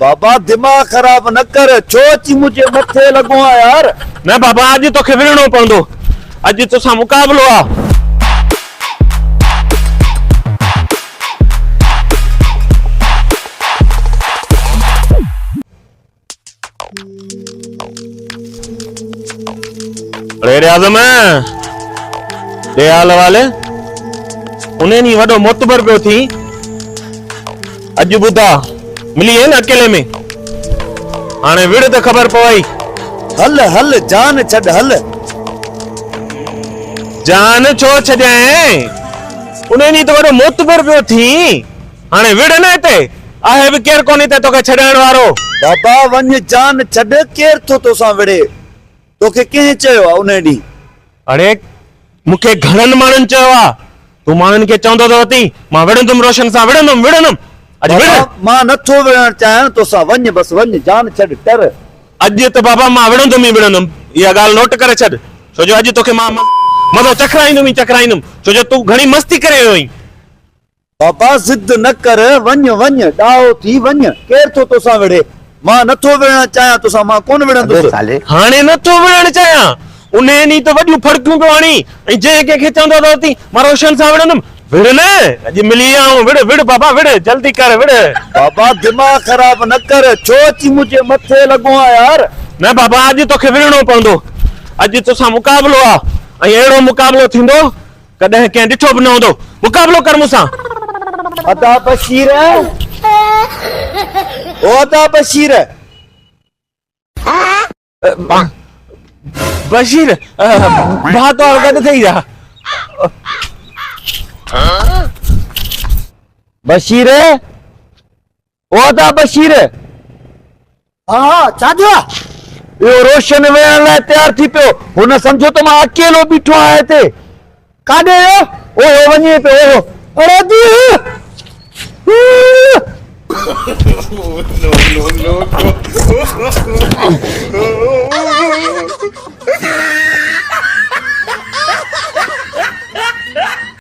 बाबा दिमाग खराब न कर, छो अची मुझे मथे लगो आ यार। न बाबा अज तोखे विढ़णो पवंदो, अज तोसां मुकाबलो आ। अरे आज़म दयाल वाले उन्हें नहीं वडो मोतबर पियो थी, अज बुधा मिली है न अकेले में, हाणे विड़ त खबर पवई। हल हल जान छड हल। जान छो छजाए, उन्हें नहीं तो वडो मोतबर पियो थी, हाणे विड़ न हिते आहे भी केर कोनी ते तोखे छडाइण वारो। बाबा वञ जान छड, केर थो तोसां विड़े, तोखे कंहिं चयो आ उन ॾींहुं? अरे मूंखे घणनि माण्हुनि चयो आ, तूं माण्हुनि खे चवंदो त अथई मां विढ़ंदुमि, रोशन सां विढ़ंदुमि। अॼु विड़। मां नथो विढ़ण चाहियां तोसां, वञ बस वञ, जान छड टर। अॼु त बाबा मां विढ़ंदुमि ई विढ़ंदुमि, इहा ॻाल्हि नोट करे छॾ, छो जो अॼु तोखे मां मज़ो चखराईंदुमि, छो जो तूं घणी मस्ती करे वियो आहीं। बाबा ज़िद न कर, वञ वञ ॾाहो थी वञ, केर थो तोसां विढ़े? मां नथो विढ़ण चाहियां तोसां, मां कोन विढ़ंदुसि। हाणे नथो विढ़ण चाहियां, उन ॾींहुं त वॾियूं फड़कियूं पियो हणी, ऐं जंहिं कंहिंखे चवंदो त अथई मां रोशन सां विढ़ंदुमि, विड़ न, अॼु मिली आऊं, विड़ विड़ बाबा विड़, जल्दी कर विड़। बाबा दिमाग खराब न कर, छो अची मुझे मथे लगो आ यार। न बाबा अॼु तोखे विढ़णो पवंदो, अॼु तोसां मुकाबलो आ, ऐं अहिड़ो मुकाबलो थींदो कॾहिं कंहिं ॾिठो बि न हूंदो। मुकाबलो कर मूंसां। अदा बशीर, ओ अदा बशीर। बशीर बात और गॾु थई जा। बशीर, ओ अदा बशीर। हाँ छा थियो? इहो रोशन विढ़ण लाइ तयार थी पियो, हुन सम्झो त मां अकेलो बीठो आहियां हिते। काॾे वियो? ओहो वञे पियो, ओहो। अरे दी no.